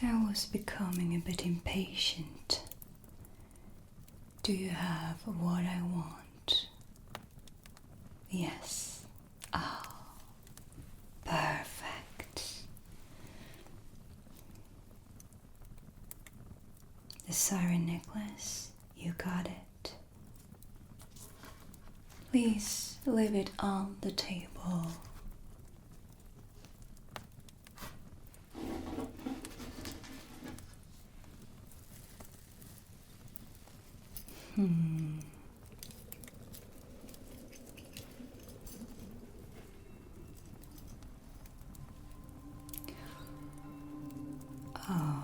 I was becoming a bit impatient. Do you have what I want? Yes. Oh, perfect. The siren necklace, you got it. Please leave it on the table. Oh,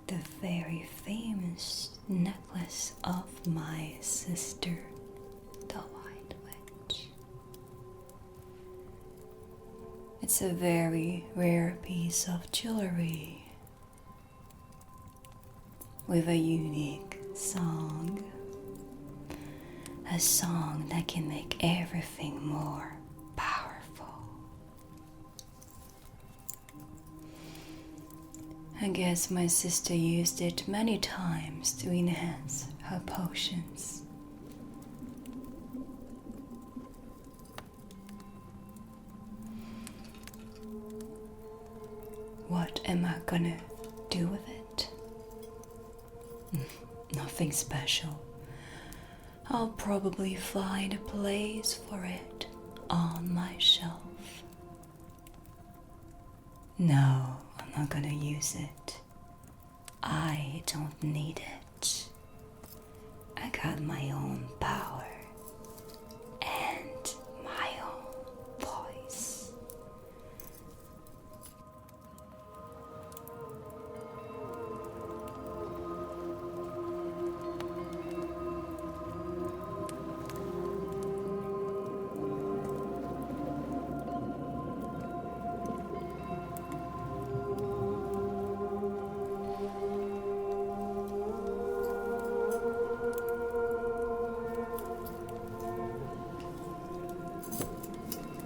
the very famous necklace of my sister, the White Witch. It's a very rare piece of jewelry with a unique song. A song that can make everything more powerful. I guess my sister used it many times to enhance her potions. What am I gonna do with it? Nothing special. I'll probably find a place for it on my shelf. No, I'm not gonna use it. I don't need it. I got my own power and my own voice.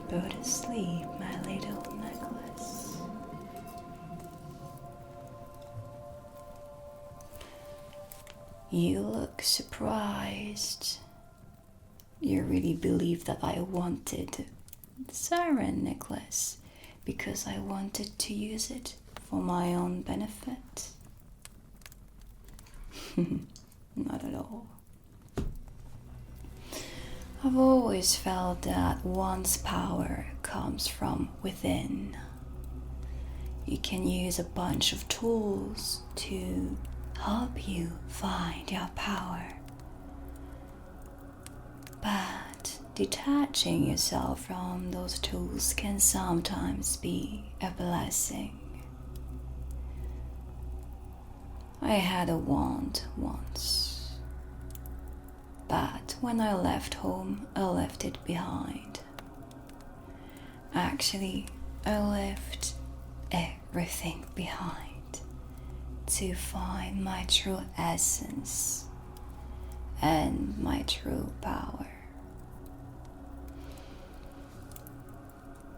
Go to sleep, my little necklace. You look surprised. You really believe that I wanted the siren necklace because I wanted to use it for my own benefit? Not at all. I've always felt that one's power comes from within. You can use a bunch of tools to help you find your power. But detaching yourself from those tools can sometimes be a blessing. I had a wand once. But when I left home, I left it behind. Actually, I left everything behind to find my true essence and my true power.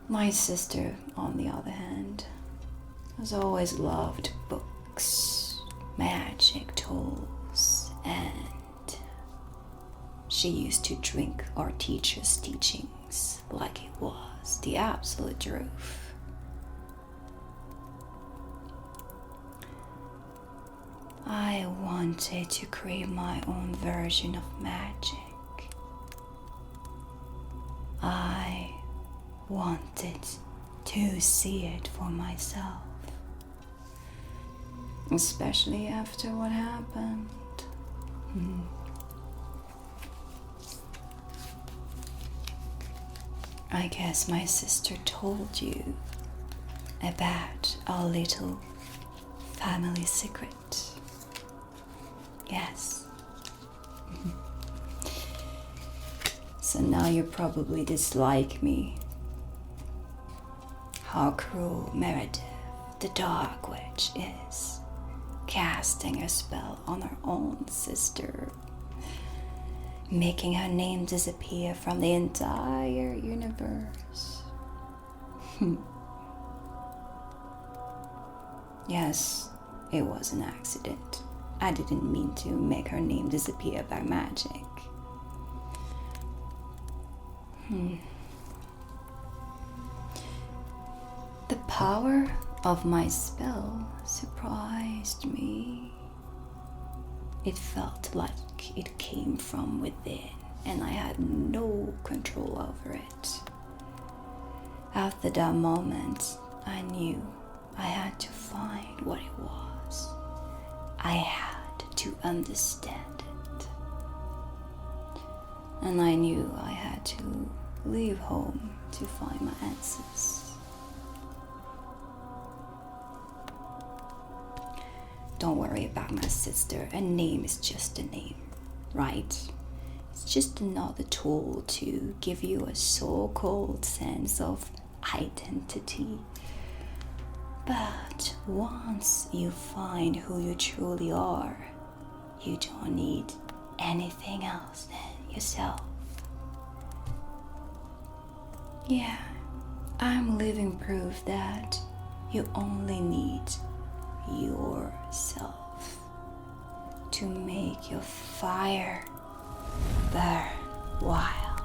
My sister, on the other hand, has always loved books, magic tools, and she used to drink our teacher's teachings like it was the absolute truth. I wanted to create my own version of magic. I wanted to see it for myself, especially after what happened. I guess my sister told you about our little family secret. Yes. So now you probably dislike me. How cruel Meredith, the Dark Witch, is, casting a spell on her own sister, making her name disappear from the entire universe. Yes, it was an accident. I didn't mean to make her name disappear by magic. The power of my spell surprised me. It felt like it came from within, and I had no control over it. After that moment, I knew I had to find what it was. I had to understand it. And I knew I had to leave home to find my answers. Don't worry about my sister. A name is just a name, right? It's just another tool to give you a so-called sense of identity. But once you find who you truly are, you don't need anything else than yourself. Yeah, I'm living proof that you only need yourself to make your fire burn wild.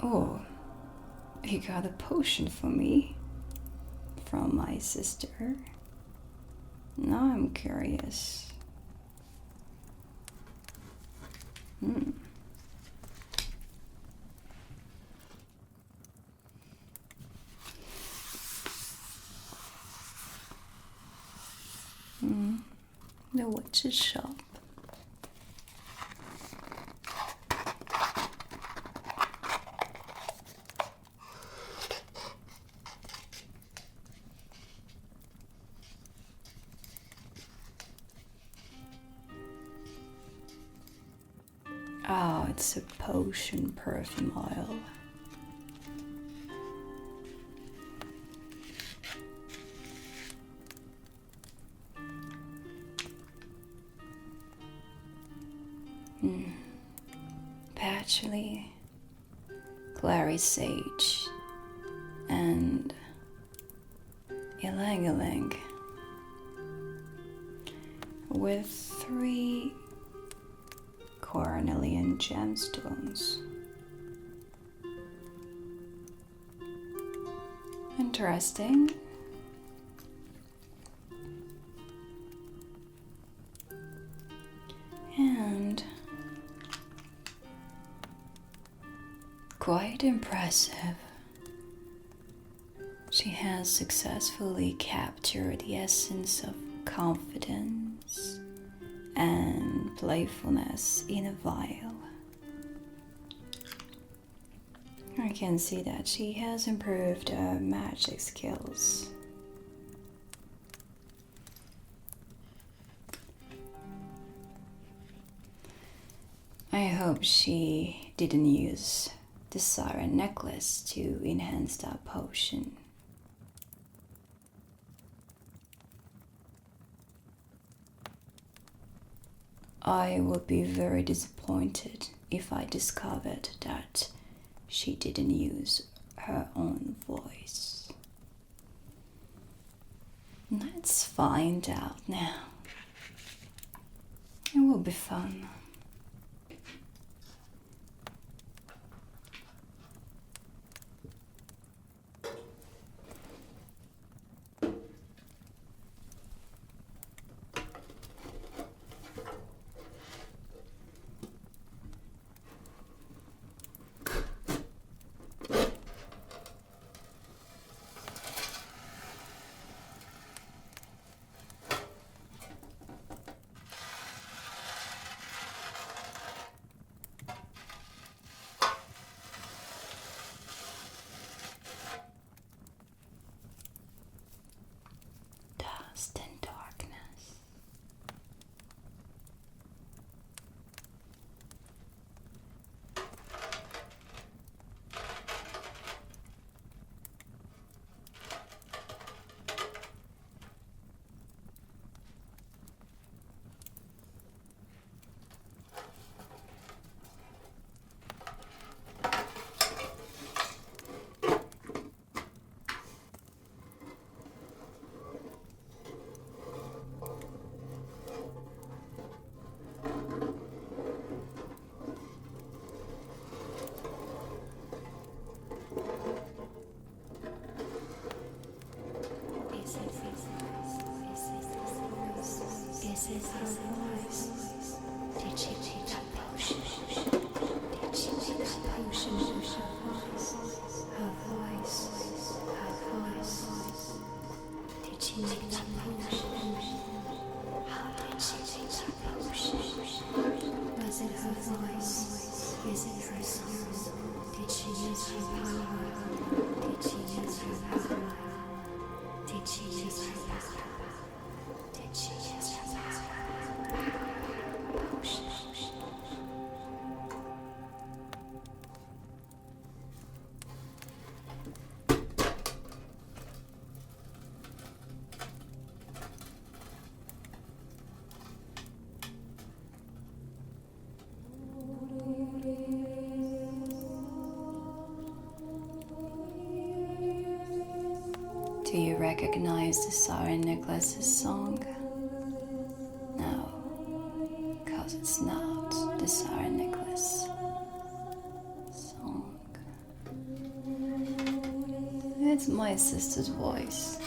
Oh, you got a potion for me from my sister. Now I'm curious. The witch's shop. Oh, it's a potion perfume oil. Patchouli, clary sage, and ylang-ylang, with 3 cornelian gemstones. Interesting. And quite impressive. She has successfully captured the essence of confidence and playfulness in a vial. I can see that she has improved her magic skills. I hope she didn't use the Siren necklace to enhance that potion. I would be very disappointed if I discovered that she didn't use her own voice. Let's find out now. It will be fun. is her voice? Did she take that potion? Did she take that potion with her voice? Her voice, her voice. Did she take that potion? How did she take that potion? Was it her voice? Is it her song? Did she use her power? Did she use her power? Did she use her power? Did she use her power? Potion. Do you recognize the Siren Necklace's song? No, because it's not the Siren Necklace song. It's my sister's voice.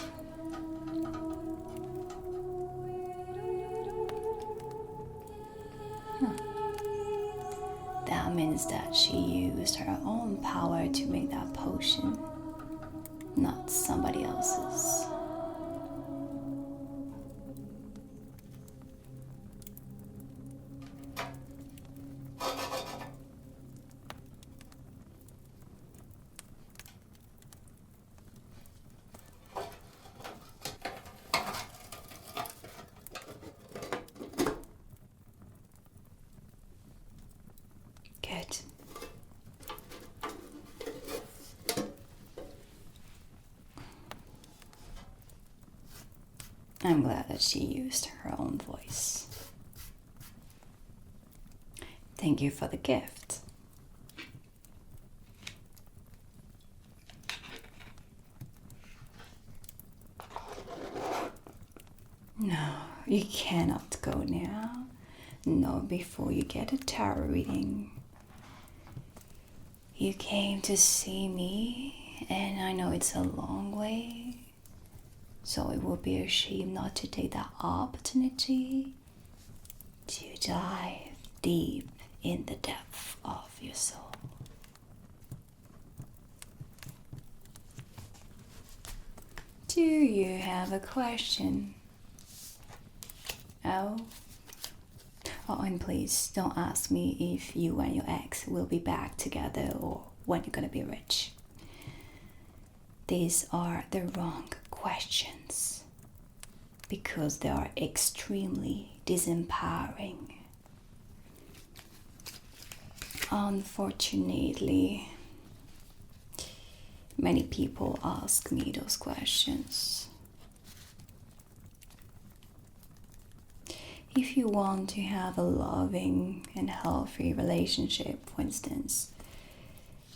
That means that she used her own power to make that potion, not somebody else's. Good. I'm glad that she used her own voice. Thank you for the gift. No, you cannot go now. Not before you get a tarot reading. You came to see me, and I know it's a long way. So it would be a shame not to take that opportunity to dive deep in the depth of your soul. Do you have a question? Oh, and please don't ask me if you and your ex will be back together or when you're gonna be rich. These are the wrong questions because they are extremely disempowering. Unfortunately, many people ask me those questions. If you want to have a loving and healthy relationship, for instance,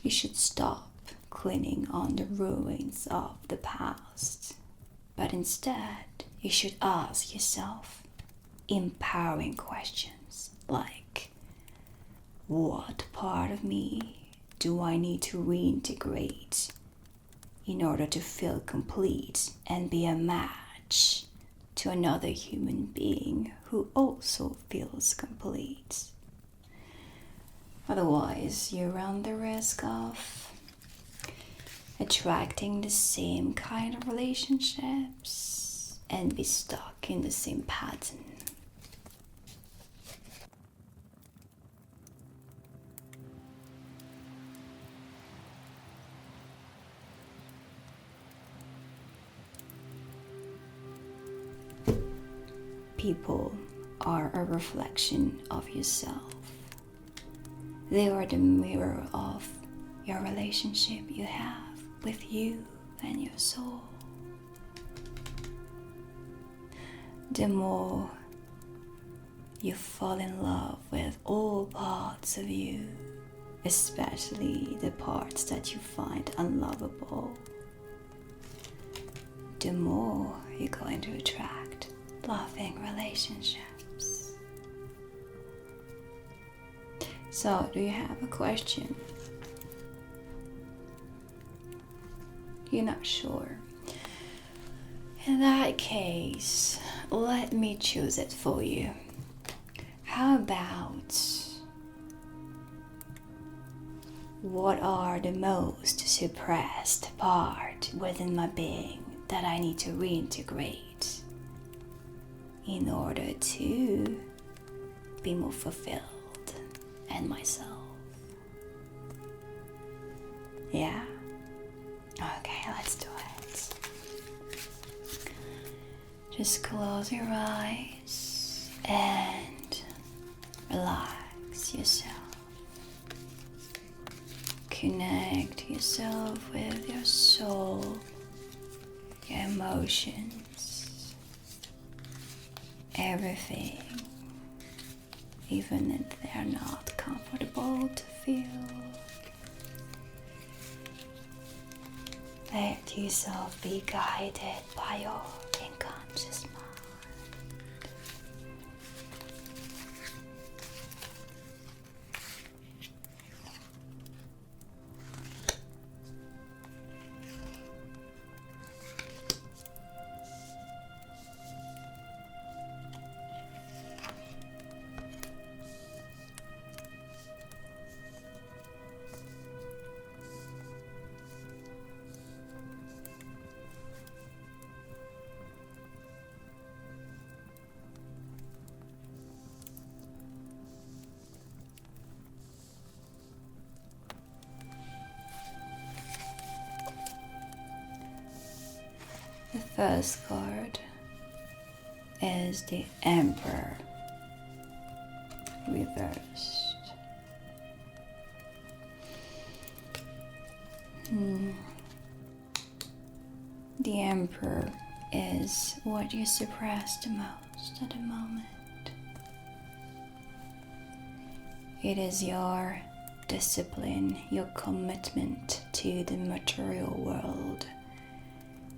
you should stop cleaning on the ruins of the past, but instead you should ask yourself empowering questions like, what part of me do I need to reintegrate in order to feel complete and be a match to another human being who also feels complete? Otherwise, you run the risk of attracting the same kind of relationships and be stuck in the same pattern. People are a reflection of yourself. They are the mirror of your relationship you have with you and your soul. The more you fall in love with all parts of you, especially the parts that you find unlovable, the more you're going to attract loving relationships. So, do you have a question? You're not sure? In that case, let me choose it for you. How about what are the most suppressed part within my being that I need to reintegrate in order to be more fulfilled and myself? Yeah? Okay, let's do it. Just close your eyes and relax yourself. Connect yourself with your soul, your emotions, everything, even if they're not comfortable to feel. Let yourself be guided by your unconscious mind. The first card is the Emperor reversed. The Emperor is what you suppress the most at the moment. It is your discipline, your commitment to the material world.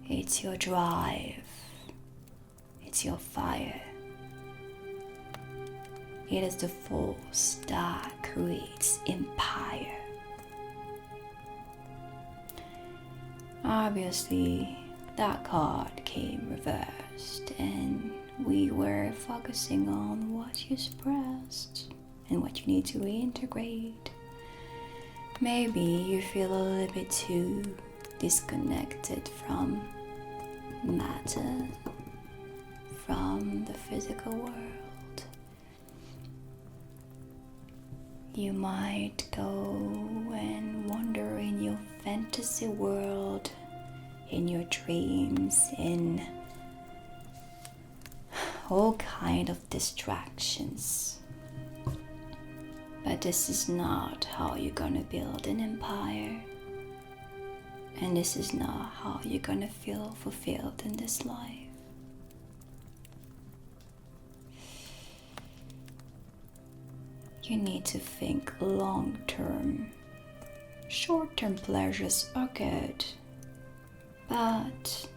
It's your drive. It's your fire. It is the force that creates empire. Obviously, that card came reversed, and we were focusing on what you suppressed and what you need to reintegrate. Maybe you feel a little bit too disconnected from matter, from the physical world. You might go and wander in your fantasy world, in your dreams, in all kind of distractions. But this is not how you're gonna build an empire. And this is not how you're gonna feel fulfilled in this life. You need to think long term. Short term pleasures are good, but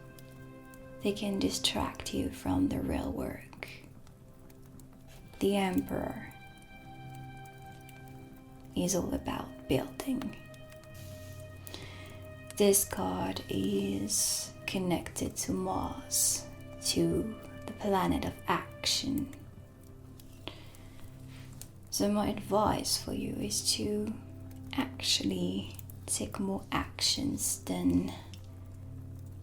they can distract you from the real work. The Emperor is all about building. This card is connected to Mars, to the planet of action. So my advice for you is to actually take more actions than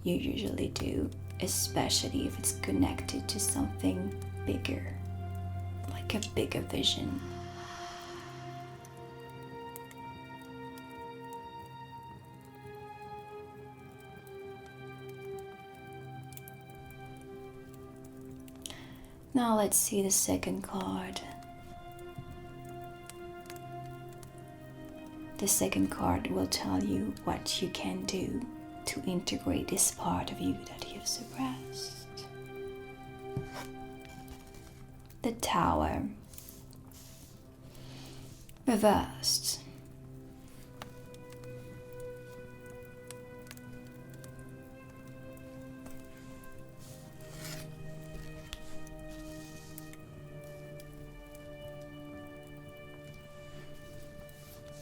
you usually do, especially if it's connected to something bigger, like a bigger vision. Now let's see the second card. The second card will tell you what you can do to integrate this part of you that you've suppressed. The Tower. Reversed.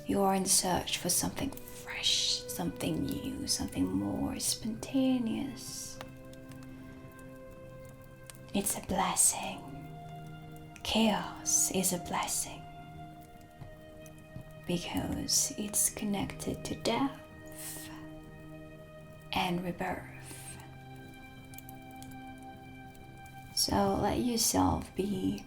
You are in search for something fresh, something new, something more spontaneous. It's a blessing. Chaos is a blessing because it's connected to death and rebirth. So let yourself be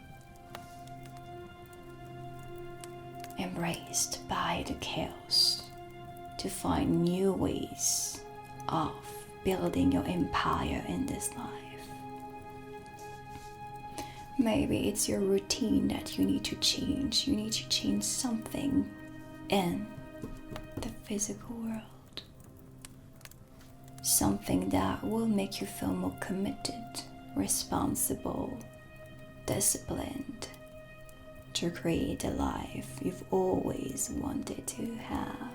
embraced by the chaos to find new ways of building your empire in this life. Maybe it's your routine that you need to change. You need to change something in the physical world. Something that will make you feel more committed, responsible, disciplined to create a life you've always wanted to have.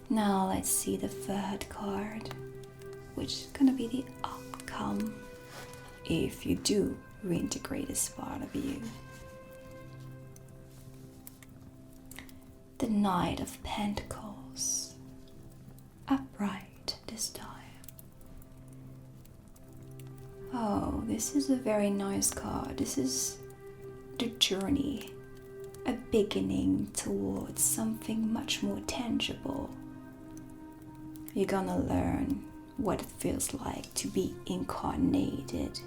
Now let's see the third card, which is gonna be the outcome if you do reintegrate this part of you. The Knight of Pentacles, upright this time. Oh, this is a very nice card. This is the journey, a beginning towards something much more tangible. You're gonna learn what it feels like to be incarnated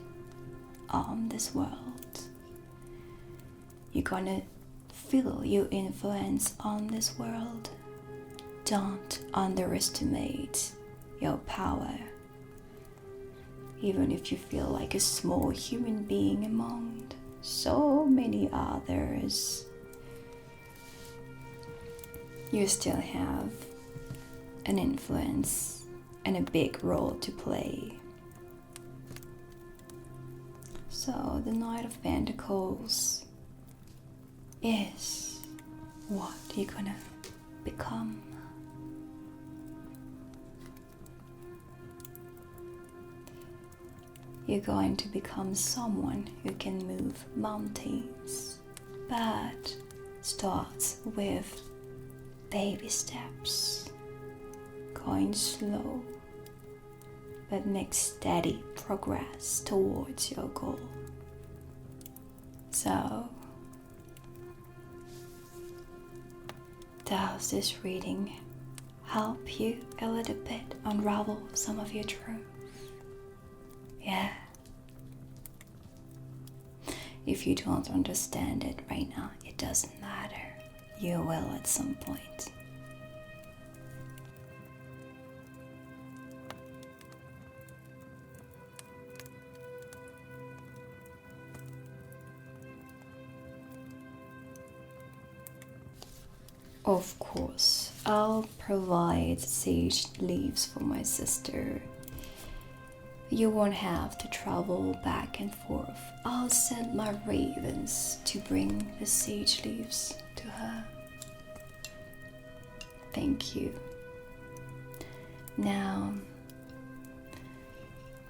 on this world. You're gonna feel your influence on this world. Don't underestimate your power. Even if you feel like a small human being among so many others, you still have an influence and a big role to play. So the Knight of Pentacles is what you're gonna become. You're going to become someone who can move mountains, but starts with baby steps, going slow, but make steady progress towards your goal. So, does this reading help you a little bit unravel some of your truth? Yeah. If you don't understand it right now, it doesn't matter. You will at some point. Of course, I'll provide sage leaves for my sister. You won't have to travel back and forth. I'll send my ravens to bring the sage leaves to her. Thank you. Now,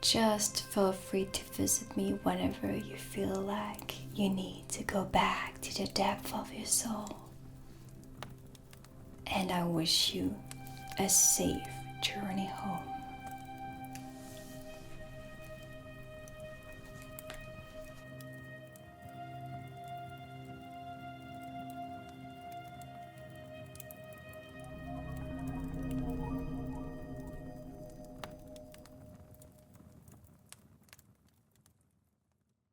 just feel free to visit me whenever you feel like you need to go back to the depth of your soul. And I wish you a safe journey home.